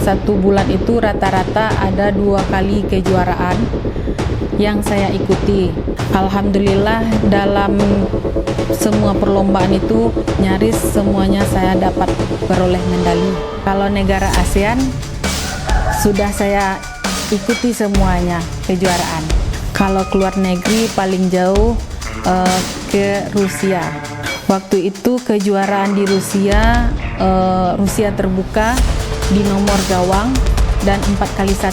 satu bulan itu rata-rata ada 2 kali kejuaraan yang saya ikuti. Alhamdulillah dalam semua perlombaan itu nyaris semuanya saya dapat beroleh medali. Kalau negara ASEAN sudah saya ikuti semuanya kejuaraan. Kalau keluar negeri paling jauh ke Rusia. Waktu itu kejuaraan di Rusia, Rusia terbuka di nomor gawang dan 4x1.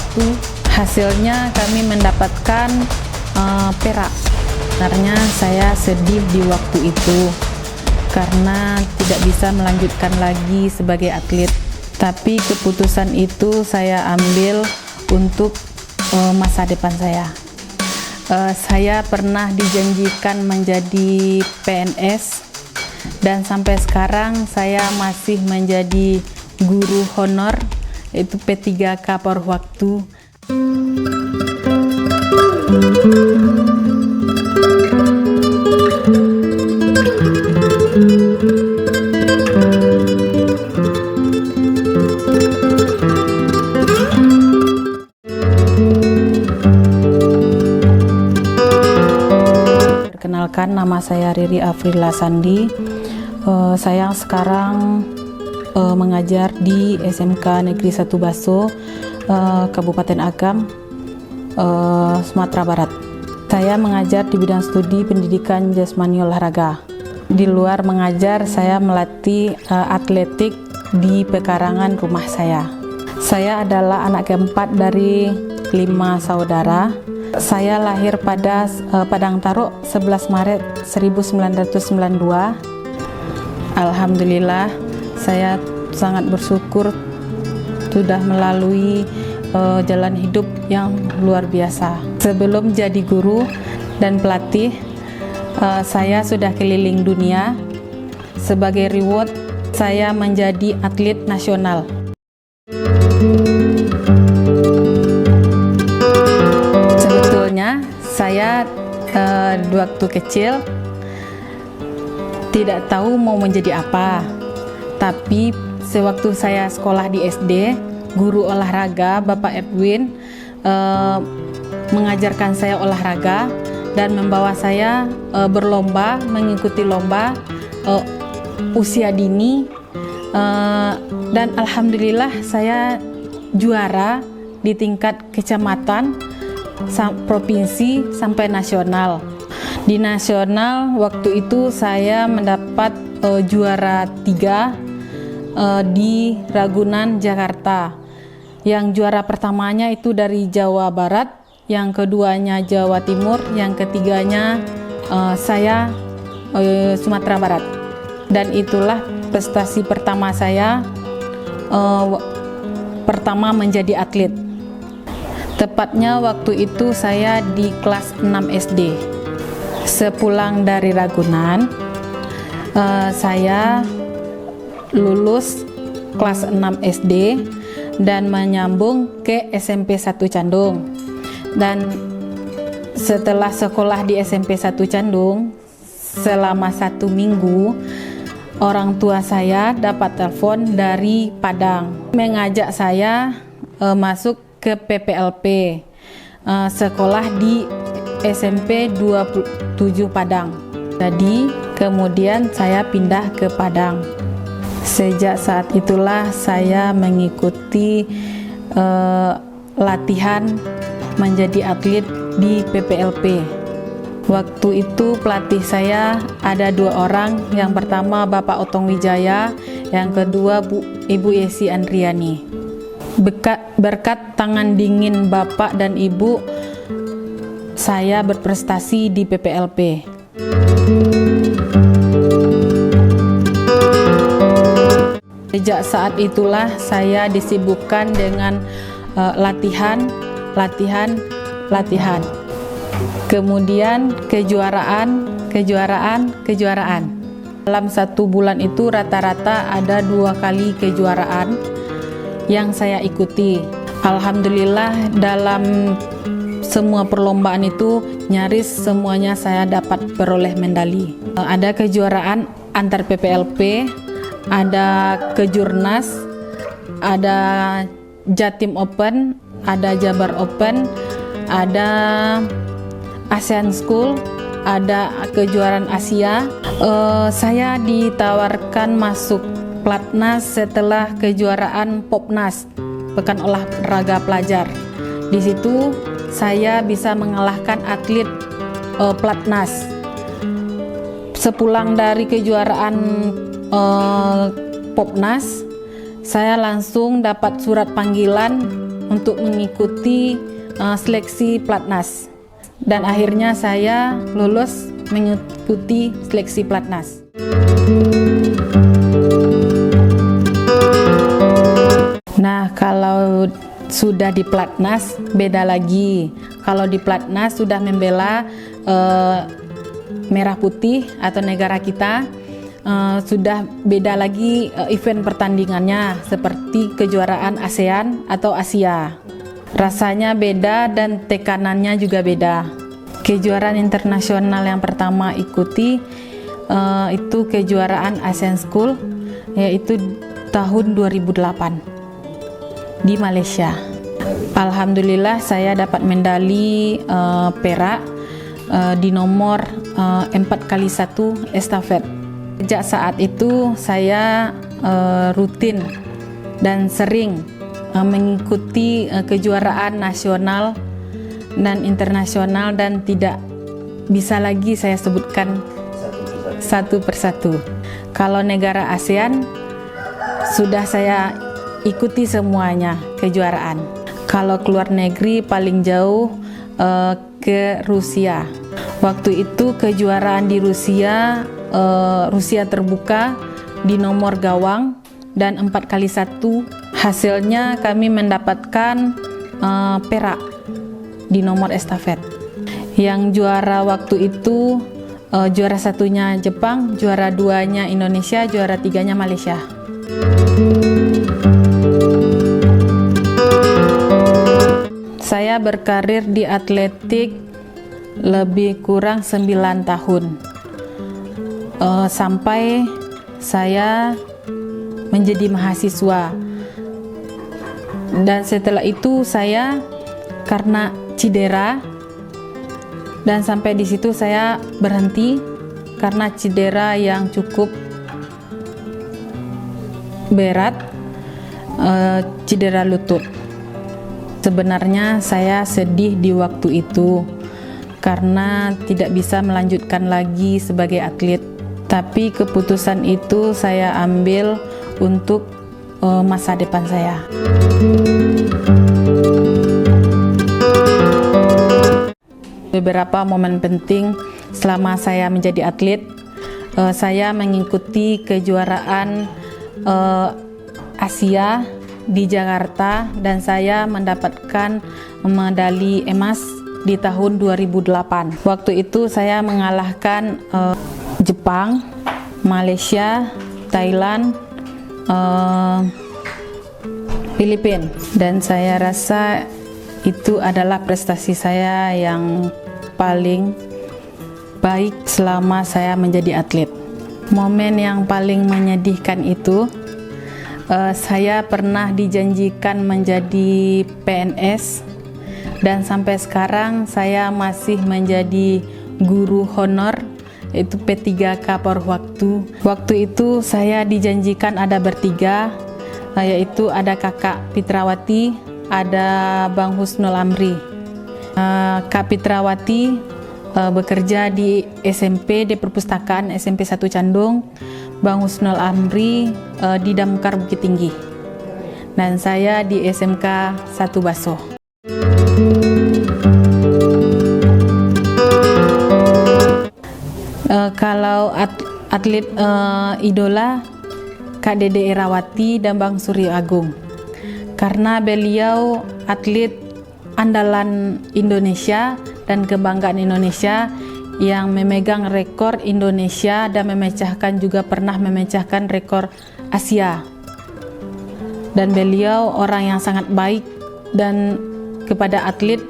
Hasilnya kami mendapatkan perak. Sebenarnya saya sedih di waktu itu karena tidak bisa melanjutkan lagi sebagai atlet. Tapi keputusan itu saya ambil untuk masa depan saya. Saya pernah dijanjikan menjadi PNS dan sampai sekarang saya masih menjadi guru honor, itu P3K per waktu. Perkenalkan, nama saya Riri Afrila Sandi. Saya sekarang mengajar di SMK Negeri 1 Baso, Kabupaten Agam, Sumatera Barat. Saya mengajar di bidang studi pendidikan jasmani olahraga. Di luar mengajar, saya melatih atletik di pekarangan rumah saya. Saya adalah anak keempat dari 5 saudara. Saya lahir pada Padang Taruk 11 Maret 1992. Alhamdulillah, saya sangat bersyukur sudah melalui jalan hidup yang luar biasa. Sebelum jadi guru dan pelatih, saya sudah keliling dunia. Sebagai reward, saya menjadi atlet nasional. Sebetulnya saya waktu kecil tidak tahu mau menjadi apa, tapi sewaktu saya sekolah di SD, guru olahraga Bapak Edwin mengajarkan saya olahraga dan membawa saya berlomba, mengikuti lomba usia dini, dan alhamdulillah saya juara di tingkat kecamatan, provinsi sampai nasional. Di nasional waktu itu saya mendapat juara 3 di Ragunan, Jakarta. Yang juara pertamanya itu dari Jawa Barat, yang keduanya Jawa Timur, yang ketiganya saya Sumatera Barat. Dan itulah prestasi pertama saya, pertama menjadi atlet. Tepatnya waktu itu saya di kelas 6 SD. Sepulang dari Ragunan, saya lulus kelas 6 SD dan menyambung ke SMP 1 Candung. Dan setelah sekolah di SMP 1 Candung selama 1 minggu, orang tua saya dapat telepon dari Padang mengajak saya masuk ke PPLP, sekolah di SMP 27 Padang. Jadi kemudian saya pindah ke Padang. Sejak saat itulah saya mengikuti latihan menjadi atlet di PPLP. Waktu itu pelatih saya ada 2 orang. Yang pertama Bapak Otong Wijaya, yang kedua Ibu Yesi Andriani. Berkat tangan dingin Bapak dan Ibu, saya berprestasi di PPLP. Sejak saat itulah saya disibukkan dengan latihan. Kemudian kejuaraan. Dalam 1 bulan itu rata-rata ada 2 kali kejuaraan yang saya ikuti. Alhamdulillah dalam semua perlombaan itu nyaris semuanya saya dapat beroleh medali. Ada kejuaraan antar PPLP, ada kejurnas, ada Jatim Open, ada Jabar Open, ada ASEAN School, ada kejuaraan Asia. Saya ditawarkan masuk Platnas setelah kejuaraan Popnas, Pekan Olahraga Pelajar. Di situ saya bisa mengalahkan atlet Platnas. Sepulang dari kejuaraan Popnas, saya langsung dapat surat panggilan untuk mengikuti seleksi Platnas. Dan akhirnya saya lulus mengikuti seleksi Platnas. Nah, kalau sudah di Platnas beda lagi. Kalau di Platnas sudah membela merah putih atau negara kita, sudah beda lagi event pertandingannya seperti kejuaraan ASEAN atau Asia. Rasanya beda dan tekanannya juga beda. Kejuaraan internasional yang pertama ikuti itu kejuaraan ASEAN School, yaitu tahun 2008 di Malaysia. Alhamdulillah saya dapat medali perak di nomor 4x1 estafet. Sejak saat itu saya rutin dan sering mengikuti kejuaraan nasional dan internasional, dan tidak bisa lagi saya sebutkan satu persatu. Kalau negara ASEAN sudah saya ikuti semuanya kejuaraan. Kalau keluar negeri paling jauh ke Rusia. Waktu itu kejuaraan di Rusia, Rusia terbuka di nomor gawang dan 4x1. Hasilnya kami mendapatkan perak di nomor estafet. Yang juara waktu itu juara satunya Jepang, juara duanya Indonesia, juara tiganya Malaysia. Saya berkarir di atletik lebih kurang 9 tahun, sampai saya menjadi mahasiswa. Dan setelah itu saya karena cedera, dan sampai di situ saya berhenti karena cedera yang cukup berat, cedera lutut. Sebenarnya saya sedih di waktu itu karena tidak bisa melanjutkan lagi sebagai atlet. Tapi keputusan itu saya ambil untuk masa depan saya. Beberapa momen penting selama saya menjadi atlet, saya mengikuti kejuaraan Asia di Jakarta, dan saya mendapatkan medali emas di tahun 2008. Waktu itu saya mengalahkan Jepang, Malaysia, Thailand, Filipina, dan saya rasa itu adalah prestasi saya yang paling baik selama saya menjadi atlet. Momen yang paling menyedihkan itu, saya pernah dijanjikan menjadi PNS, dan sampai sekarang saya masih menjadi guru honor, yaitu P3K paruh waktu. Waktu itu saya dijanjikan ada bertiga, yaitu ada Kakak Pitrawati, ada Bang Husnul Amri. Kak Pitrawati bekerja di SMP, di perpustakaan SMP 1 Candung. Bang Husnul Amri di Damkar Bukit Tinggi, dan saya di SMK 1 Baso. Kalau atlet idola, Kak Dede Erawati dan Bang Suryo Agung, karena beliau atlet andalan Indonesia dan kebanggaan Indonesia yang memegang rekor Indonesia dan pernah memecahkan rekor Asia. Dan beliau orang yang sangat baik dan kepada atlet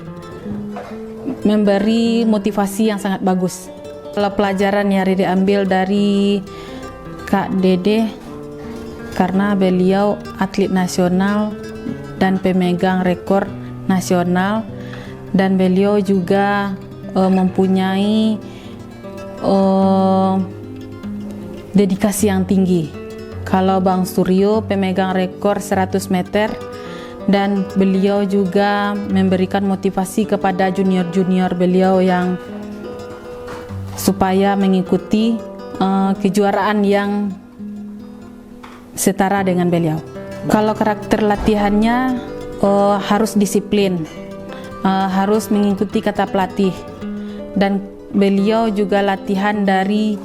memberi motivasi yang sangat bagus. Kalau pelajaran yang diambil dari Kak Dede, karena beliau atlet nasional dan pemegang rekor nasional, dan beliau juga mempunyai dedikasi yang tinggi. Kalau Bang Suryo pemegang rekor 100 meter, dan beliau juga memberikan motivasi kepada junior-junior beliau yang supaya mengikuti kejuaraan yang setara dengan beliau. Kalau karakter latihannya harus disiplin, harus mengikuti kata pelatih, dan beliau juga latihan dari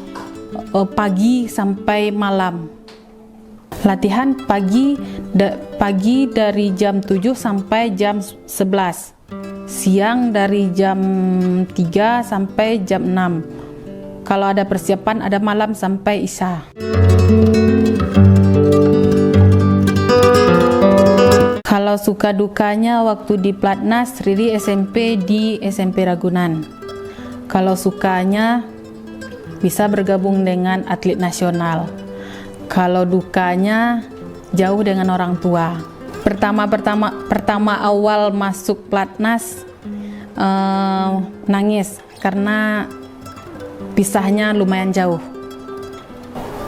pagi sampai malam. Latihan pagi dari jam 7 sampai jam 11, siang dari jam 3 sampai jam 6. Kalau ada persiapan ada malam sampai isya. Kalau suka dukanya waktu di Platnas, Riri SMP di SMP Ragunan. Kalau sukanya bisa bergabung dengan atlet nasional. Kalau dukanya jauh dengan orang tua. Pertama awal masuk Platnas nangis karena pisahnya lumayan jauh.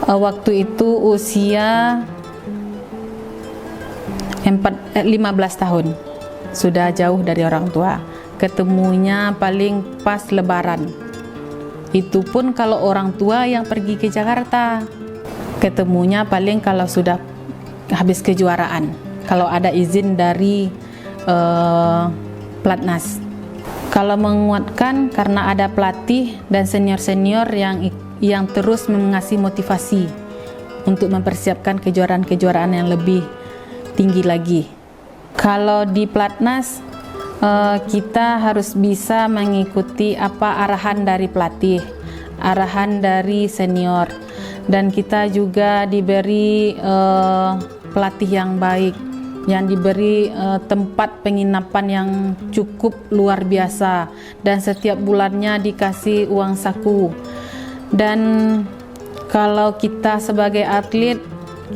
Waktu itu usia 15 tahun, sudah jauh dari orang tua. Ketemunya paling pas Lebaran. Itu pun kalau orang tua yang pergi ke Jakarta. Ketemunya paling kalau sudah habis kejuaraan, kalau ada izin dari Platnas. Kalau menguatkan karena ada pelatih dan senior-senior yang terus mengasih motivasi untuk mempersiapkan kejuaraan-kejuaraan yang lebih tinggi lagi. Kalau di Platnas kita harus bisa mengikuti apa arahan dari pelatih, arahan dari senior, dan kita juga diberi pelatih yang baik, yang diberi tempat penginapan yang cukup luar biasa, dan setiap bulannya dikasih uang saku. Dan kalau kita sebagai atlet,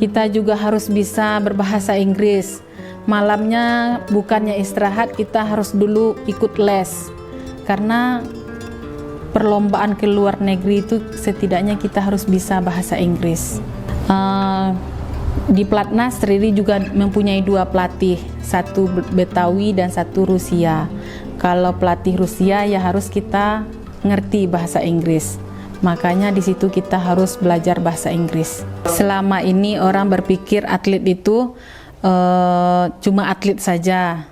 kita juga harus bisa berbahasa Inggris. Malamnya bukannya istirahat, kita harus dulu ikut les, karena perlombaan ke luar negeri itu setidaknya kita harus bisa bahasa Inggris. Di Platnas, Riri juga mempunyai 2 pelatih, satu Betawi dan satu Rusia. Kalau pelatih Rusia ya harus kita ngerti bahasa Inggris, makanya di situ kita harus belajar bahasa Inggris. Selama ini orang berpikir atlet itu cuma atlet saja,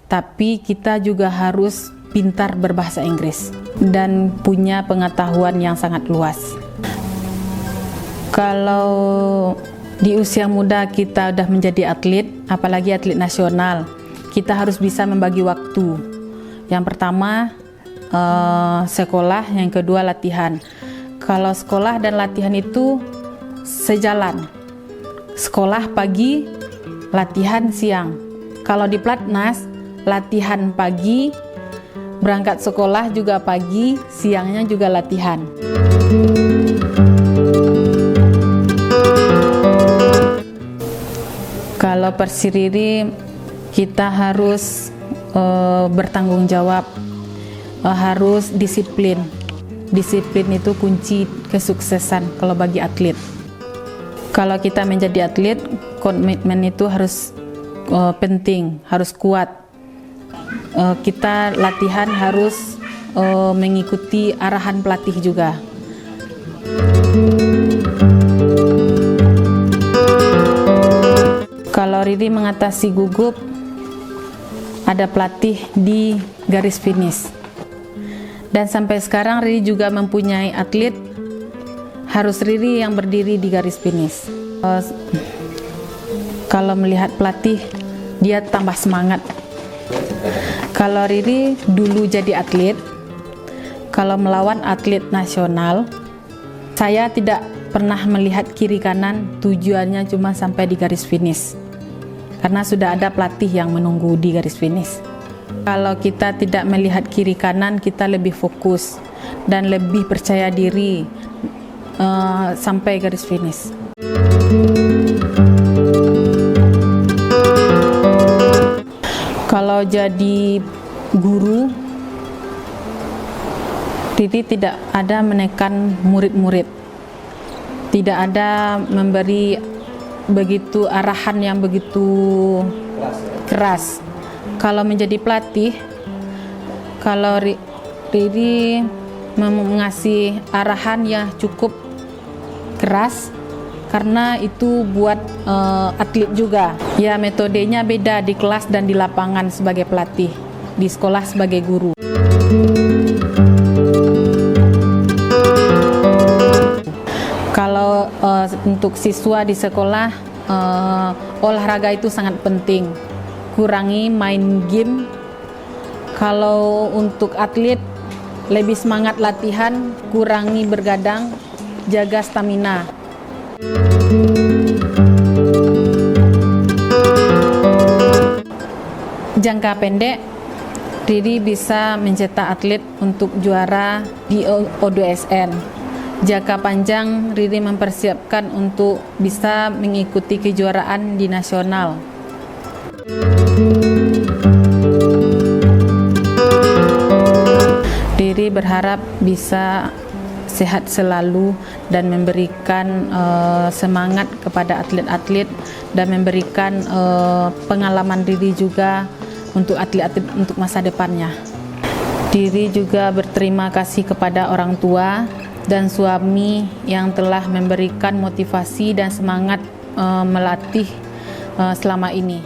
tapi kita juga harus pintar berbahasa Inggris dan punya pengetahuan yang sangat luas. Kalau di usia muda kita udah menjadi atlet, apalagi atlet nasional, kita harus bisa membagi waktu. Yang pertama sekolah, yang kedua latihan. Kalau sekolah dan latihan itu sejalan. Sekolah pagi, latihan siang. Kalau di Platnas, latihan pagi, berangkat sekolah juga pagi, siangnya juga latihan. Kalau Persiriri, kita harus bertanggung jawab, harus disiplin. Disiplin itu kunci kesuksesan kalau bagi atlet. Kalau kita menjadi atlet, komitmen itu harus penting, harus kuat. Kita latihan harus mengikuti arahan pelatih juga. Kalau Riri mengatasi gugup, ada pelatih di garis finish. Dan sampai sekarang Riri juga mempunyai atlet, harus Riri yang berdiri di garis finish. Kalau melihat pelatih, dia tambah semangat. Kalau Riri dulu jadi atlet, kalau melawan atlet nasional, saya tidak pernah melihat kiri kanan, tujuannya cuma sampai di garis finish. Karena sudah ada pelatih yang menunggu di garis finish. Kalau kita tidak melihat kiri kanan, kita lebih fokus dan lebih percaya diri sampai garis finish. Kalau jadi guru, Riri tidak ada menekan murid-murid, tidak ada memberi begitu arahan yang begitu keras. Kalau menjadi pelatih, kalau Riri mengasih arahan yang cukup keras, karena itu buat atlet juga. Ya, metodenya beda di kelas dan di lapangan sebagai pelatih, di sekolah sebagai guru. Kalau untuk siswa di sekolah, olahraga itu sangat penting. Kurangi main game. Kalau untuk atlet, lebih semangat latihan, kurangi bergadang, jaga stamina. Jangka pendek, Riri bisa mencetak atlet untuk juara di O2SN. Jangka panjang, Riri mempersiapkan untuk bisa mengikuti kejuaraan di nasional. Riri berharap bisa sehat selalu dan memberikan semangat kepada atlet-atlet dan memberikan pengalaman Riri juga untuk atlet-atlet untuk masa depannya. Riri juga berterima kasih kepada orang tua dan suami yang telah memberikan motivasi dan semangat melatih selama ini.